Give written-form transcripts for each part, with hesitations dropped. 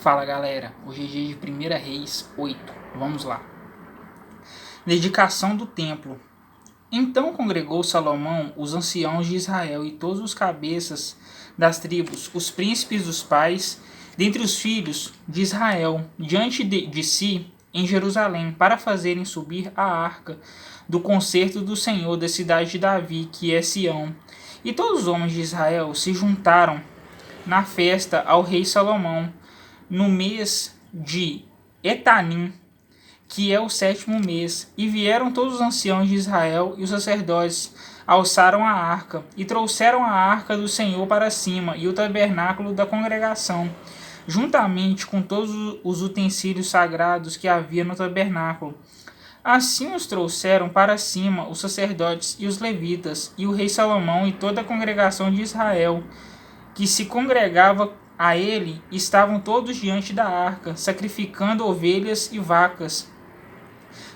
Fala galera, hoje é dia de 1 Reis 8, vamos lá. Dedicação do templo. Então congregou Salomão os anciãos de Israel e todos os cabeças das tribos, os príncipes dos pais, dentre os filhos de Israel, diante de si em Jerusalém, para fazerem subir a arca do concerto do Senhor da cidade de Davi, que é Sião. E todos os homens de Israel se juntaram na festa ao rei Salomão, no mês de Etanim, que é o 7º mês, e vieram todos os anciãos de Israel e os sacerdotes, alçaram a arca, e trouxeram a arca do Senhor para cima, e o tabernáculo da congregação, juntamente com todos os utensílios sagrados que havia no tabernáculo. Assim os trouxeram para cima os sacerdotes e os levitas, e o rei Salomão e toda a congregação de Israel, que se congregava a ele, estavam todos diante da arca, sacrificando ovelhas e vacas,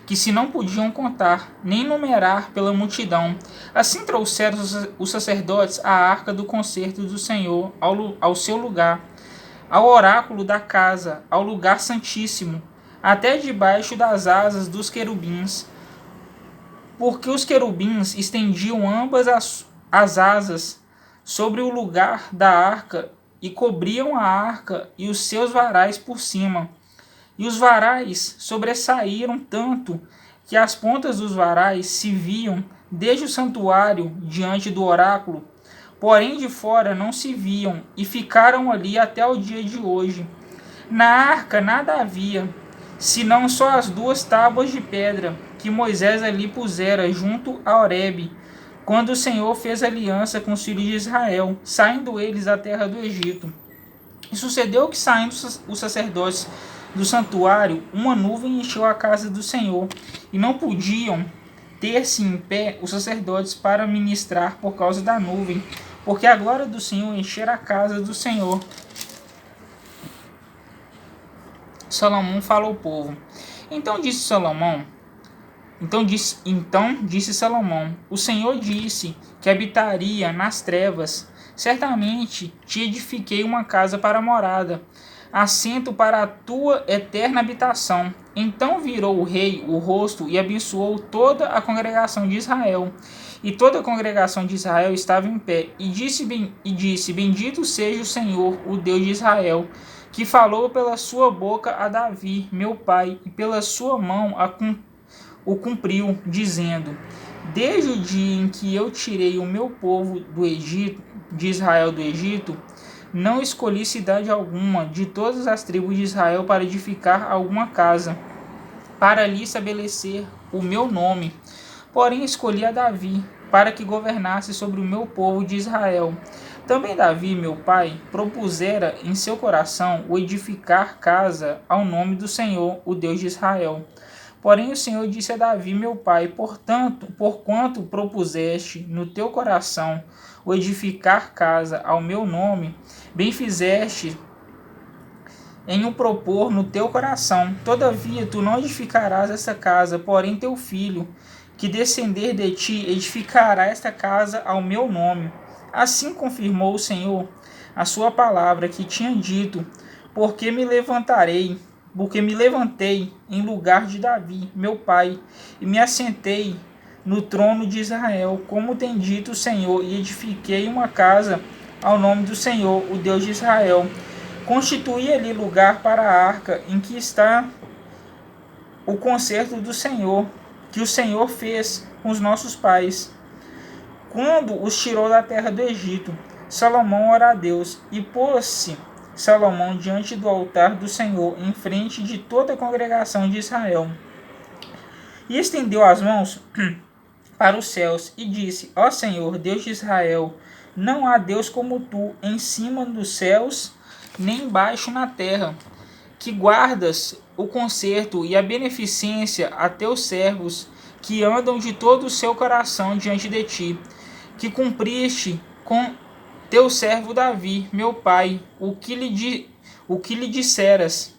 que se não podiam contar, nem numerar pela multidão. Assim trouxeram os sacerdotes a arca do concerto do Senhor ao seu lugar, ao oráculo da casa, ao lugar santíssimo, até debaixo das asas dos querubins, porque os querubins estendiam ambas as asas sobre o lugar da arca e cobriam a arca e os seus varais por cima. E os varais sobressaíram tanto que as pontas dos varais se viam desde o santuário diante do oráculo, porém de fora não se viam, e ficaram ali até o dia de hoje. Na arca nada havia, senão só as 2 tábuas de pedra que Moisés ali pusera junto a Horebe, quando o Senhor fez aliança com os filhos de Israel, saindo eles da terra do Egito. E sucedeu que, saindo os sacerdotes do santuário, uma nuvem encheu a casa do Senhor, e não podiam ter-se em pé os sacerdotes para ministrar por causa da nuvem, porque a glória do Senhor enchera a casa do Senhor. Salomão fala ao povo. Então disse Salomão: O Senhor disse que habitaria nas trevas. Certamente te edifiquei uma casa para morada, assento para a tua eterna habitação. Então virou o rei o rosto e abençoou toda a congregação de Israel. E toda a congregação de Israel estava em pé, e disse: Bendito seja o Senhor, o Deus de Israel, que falou pela sua boca a Davi, meu pai, e pela sua mão o cumpriu, dizendo: Desde o dia em que eu tirei o meu povo do Egito, de Israel do Egito, não escolhi cidade alguma de todas as tribos de Israel para edificar alguma casa, para ali estabelecer o meu nome. Porém escolhi a Davi, para que governasse sobre o meu povo de Israel. Também Davi, meu pai, propusera em seu coração o edificar casa ao nome do Senhor, o Deus de Israel. Porém o Senhor disse a Davi, meu pai: porquanto propuseste no teu coração o edificar casa ao meu nome, bem fizeste em o propor no teu coração. Todavia tu não edificarás esta casa, porém teu filho, que descender de ti, edificará esta casa ao meu nome. Assim confirmou o Senhor a sua palavra que tinha dito, porque me levantei em lugar de Davi, meu pai, e me assentei no trono de Israel, como tem dito o Senhor, e edifiquei uma casa ao nome do Senhor, o Deus de Israel. Constituí ali lugar para a arca, em que está o concerto do Senhor, que o Senhor fez com os nossos pais, quando os tirou da terra do Egito. Salomão ora a Deus, e pôs-se Salomão diante do altar do Senhor, em frente de toda a congregação de Israel. E estendeu as mãos para os céus, e disse: Ó Senhor, Deus de Israel, não há Deus como tu, em cima dos céus, nem embaixo na terra, que guardas o conserto e a beneficência a teus servos, que andam de todo o seu coração diante de ti, que cumpriste com teu servo Davi, meu pai, o que lhe disseras.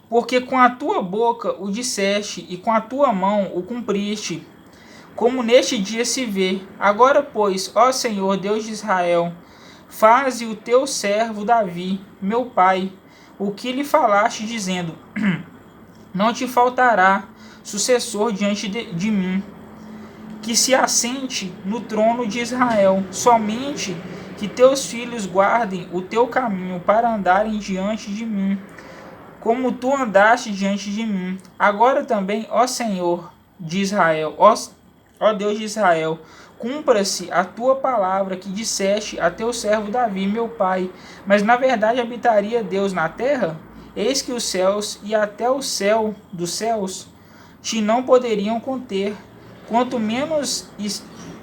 Porque com a tua boca o disseste, e com a tua mão o cumpriste, como neste dia se vê. Agora, pois, ó Senhor, Deus de Israel, faze o teu servo Davi, meu pai, o que lhe falaste, dizendo: não te faltará sucessor diante de mim, que se assente no trono de Israel. Somente que teus filhos guardem o teu caminho para andarem diante de mim, como tu andaste diante de mim. Agora também, ó Senhor de Israel, ó Deus de Israel, cumpra-se a tua palavra que disseste a teu servo Davi, meu pai. Mas na verdade habitaria Deus na terra? Eis que os céus e até o céu dos céus te não poderiam conter, quanto menos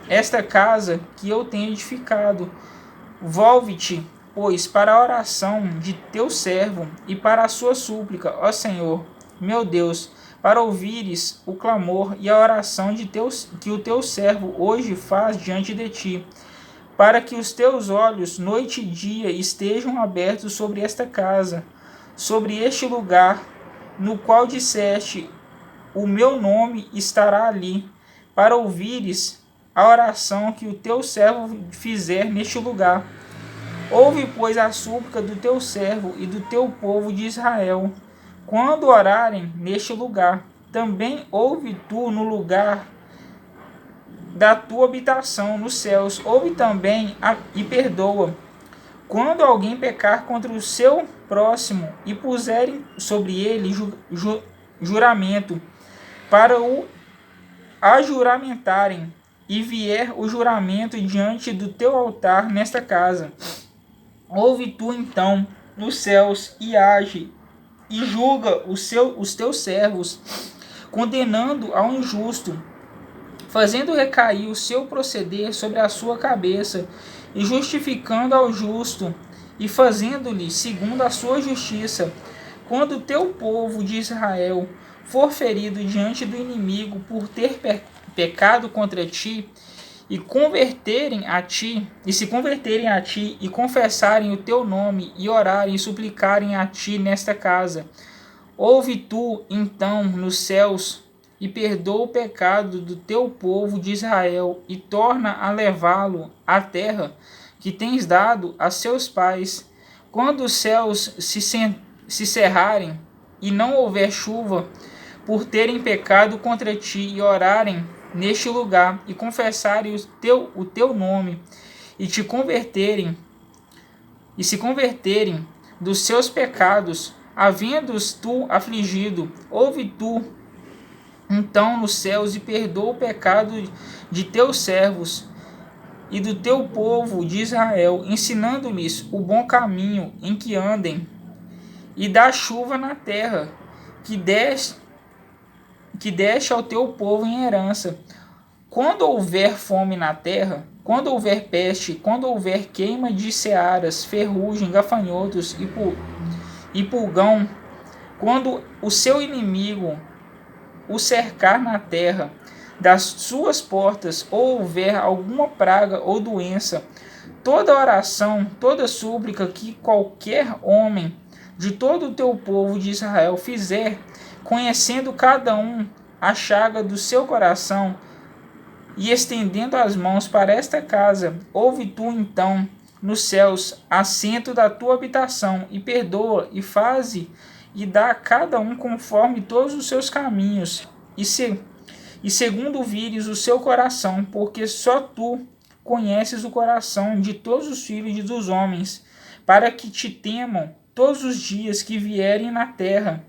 esta casa que eu tenho edificado. Volve-te, pois, para a oração de teu servo e para a sua súplica, ó Senhor, meu Deus, para ouvires o clamor e a oração que o teu servo hoje faz diante de ti, para que os teus olhos, noite e dia, estejam abertos sobre esta casa, sobre este lugar, no qual disseste, o meu nome estará ali, para ouvires a oração que o teu servo fizer neste lugar. Ouve, pois, a súplica do teu servo e do teu povo de Israel, quando orarem neste lugar. Também ouve tu no lugar da tua habitação nos céus. Ouve também e perdoa. Quando alguém pecar contra o seu próximo e puserem sobre ele juramento, para o ajuramentarem, e vier o juramento diante do teu altar nesta casa, ouve tu então nos céus e age, e julga os teus servos, condenando ao injusto, fazendo recair o seu proceder sobre a sua cabeça, e justificando ao justo, e fazendo-lhe segundo a sua justiça. Quando o teu povo de Israel for ferido diante do inimigo por ter pecado contra ti, e se converterem a ti e confessarem o teu nome e orarem e suplicarem a ti nesta casa, ouve tu então nos céus e perdoa o pecado do teu povo de Israel e torna a levá-lo à terra que tens dado a seus pais. Quando os céus se cerrarem e não houver chuva, por terem pecado contra ti, e orarem neste lugar, e confessarem o teu nome, e se converterem dos seus pecados, havendo-os tu afligido, ouve tu então nos céus e perdoa o pecado de teus servos e do teu povo de Israel, ensinando-lhes o bom caminho em que andem, e dá chuva na terra que deste ao teu povo em herança. Quando houver fome na terra, quando houver peste, quando houver queima de searas, ferrugem, gafanhotos e pulgão, quando o seu inimigo o cercar na terra das suas portas, ou houver alguma praga ou doença, toda oração, toda súplica que qualquer homem de todo o teu povo de Israel fizer, conhecendo cada um a chaga do seu coração, e estendendo as mãos para esta casa, ouve tu então nos céus assento da tua habitação, e perdoa, e faze, e dá a cada um conforme todos os seus caminhos, e segundo vires o seu coração, porque só tu conheces o coração de todos os filhos dos homens, para que te temam todos os dias que vierem na terra,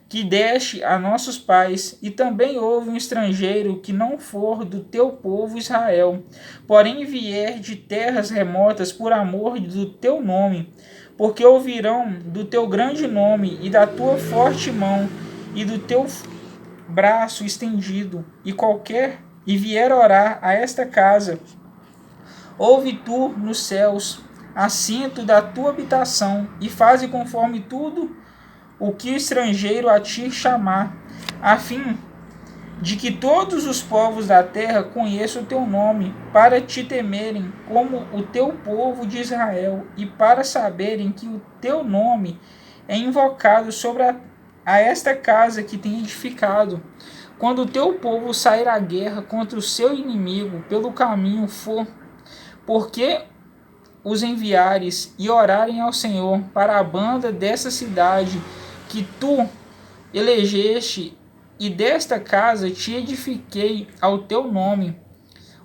que deste a nossos pais. E também houve um estrangeiro que não for do teu povo Israel, porém vier de terras remotas por amor do teu nome, porque ouvirão do teu grande nome e da tua forte mão e do teu braço estendido, e vier orar a esta casa, ouve tu nos céus assento da tua habitação, e faze conforme tudo o que o estrangeiro a ti chamar, a fim de que todos os povos da terra conheçam o teu nome, para te temerem como o teu povo de Israel, e para saberem que o teu nome é invocado sobre a esta casa que tem edificado. Quando o teu povo sair à guerra contra o seu inimigo pelo caminho porque os enviares e orarem ao Senhor para a banda dessa cidade que tu elegeste, e desta casa te edifiquei ao teu nome,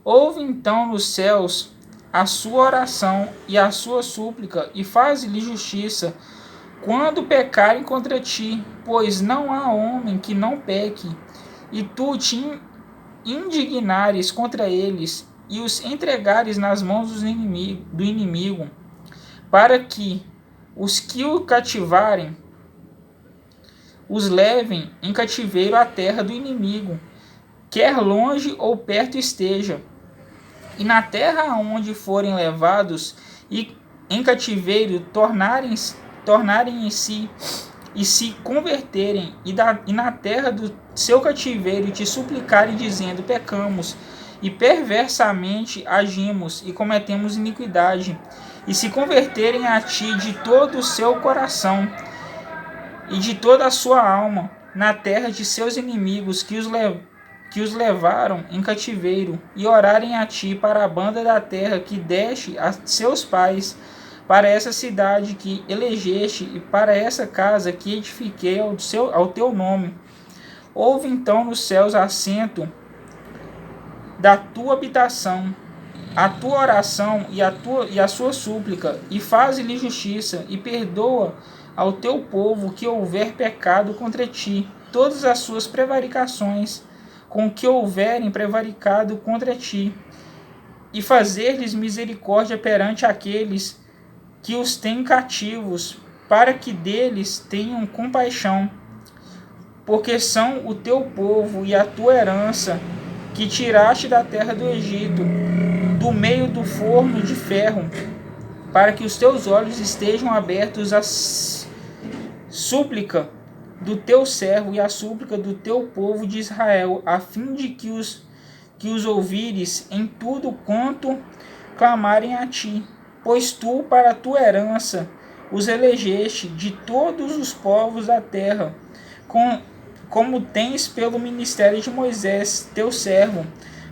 ouve então nos céus a sua oração e a sua súplica, e faz-lhe justiça quando pecarem contra ti, pois não há homem que não peque, e tu te indignares contra eles, e os entregares nas mãos do inimigo, para que os que o cativarem os levem em cativeiro à terra do inimigo, quer longe ou perto esteja. E na terra onde forem levados e em cativeiro tornarem em si e se converterem, e na terra do seu cativeiro te suplicarem, dizendo: pecamos e perversamente agimos e cometemos iniquidade, e se converterem a ti de todo o seu coração e de toda a sua alma, na terra de seus inimigos que os levaram em cativeiro, e orarem a ti para a banda da terra que deste a seus pais, para essa cidade que elegeste, e para essa casa que edifiquei ao teu nome. Ouve então nos céus assento da tua habitação, a tua oração e a sua súplica, e faze-lhe justiça, e perdoa ao teu povo que houver pecado contra ti, todas as suas prevaricações, com que houverem prevaricado contra ti, e fazer-lhes misericórdia perante aqueles que os têm cativos, para que deles tenham compaixão, porque são o teu povo e a tua herança, que tiraste da terra do Egito, do meio do forno de ferro, para que os teus olhos estejam abertos à súplica do teu servo e à súplica do teu povo de Israel, a fim de que os ouvires em tudo quanto clamarem a ti. Pois tu, para a tua herança, os elegeste de todos os povos da terra, como tens pelo ministério de Moisés, teu servo,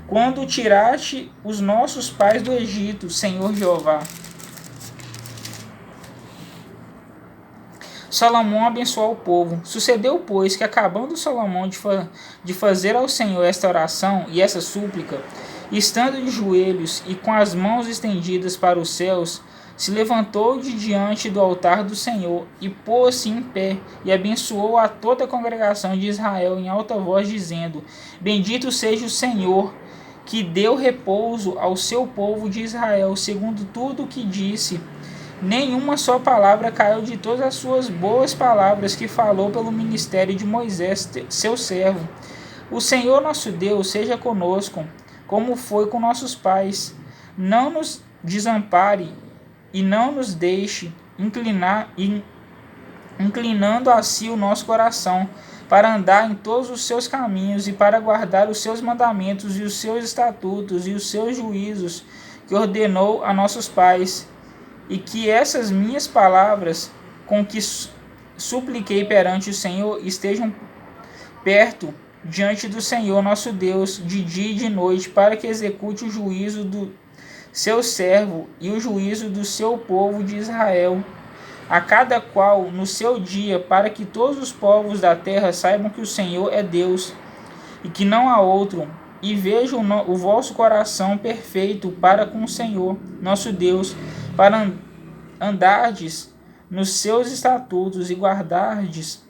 quando tiraste os nossos pais do Egito, Senhor Jeová. Salomão abençoou o povo. Sucedeu, pois, que acabando Salomão de fazer ao Senhor esta oração e essa súplica, estando de joelhos e com as mãos estendidas para os céus, se levantou de diante do altar do Senhor e pôs-se em pé e abençoou a toda a congregação de Israel em alta voz, dizendo: Bendito seja o Senhor, que deu repouso ao seu povo de Israel, segundo tudo o que disse. Nenhuma só palavra caiu de todas as suas boas palavras que falou pelo ministério de Moisés, seu servo. O Senhor nosso Deus seja conosco, como foi com nossos pais. Não nos desampare e não nos deixe inclinando a si o nosso coração, para andar em todos os seus caminhos e para guardar os seus mandamentos e os seus estatutos e os seus juízos que ordenou a nossos pais. E que essas minhas palavras, com que supliquei perante o Senhor, estejam perto diante do Senhor nosso Deus, de dia e de noite, para que execute o juízo do seu servo e o juízo do seu povo de Israel, a cada qual no seu dia, para que todos os povos da terra saibam que o Senhor é Deus e que não há outro, e vejam o vosso coração perfeito para com o Senhor nosso Deus, para andardes nos seus estatutos e guardardes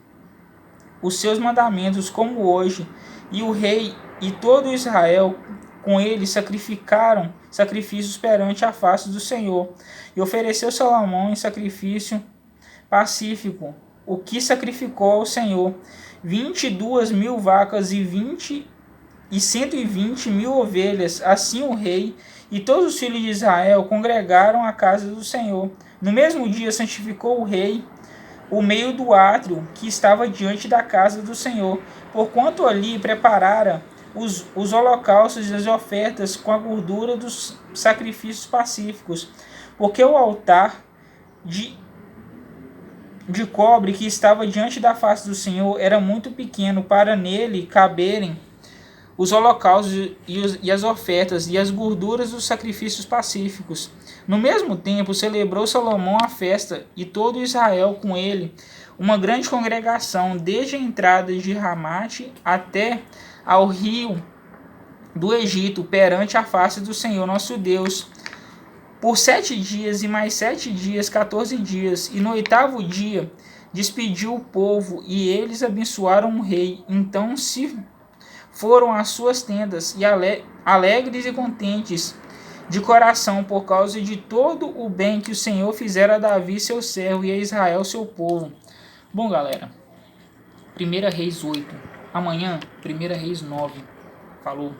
os seus mandamentos, como hoje. E o rei e todo Israel com ele sacrificaram sacrifícios perante a face do Senhor. E ofereceu Salomão em sacrifício pacífico, o que sacrificou ao Senhor 22.000 vacas e 120.000 ovelhas. Assim o rei e todos os filhos de Israel congregaram à casa do Senhor. No mesmo dia santificou o rei o meio do átrio que estava diante da casa do Senhor, porquanto ali preparara os holocaustos e as ofertas com a gordura dos sacrifícios pacíficos, porque o altar de cobre que estava diante da face do Senhor era muito pequeno para nele caberem os holocaustos e as ofertas e as gorduras dos sacrifícios pacíficos. No mesmo tempo, celebrou Salomão a festa, e todo Israel com ele, uma grande congregação, desde a entrada de Ramate até ao rio do Egito, perante a face do Senhor nosso Deus, por 7 dias, e mais 7 dias, 14 dias. E no 8º dia, despediu o povo, e eles abençoaram o rei. Então se foram às suas tendas, e alegres e contentes de coração, por causa de todo o bem que o Senhor fizera a Davi, seu servo, e a Israel, seu povo. Bom, galera, 1 Reis 8. Amanhã, 1 Reis 9. Falou.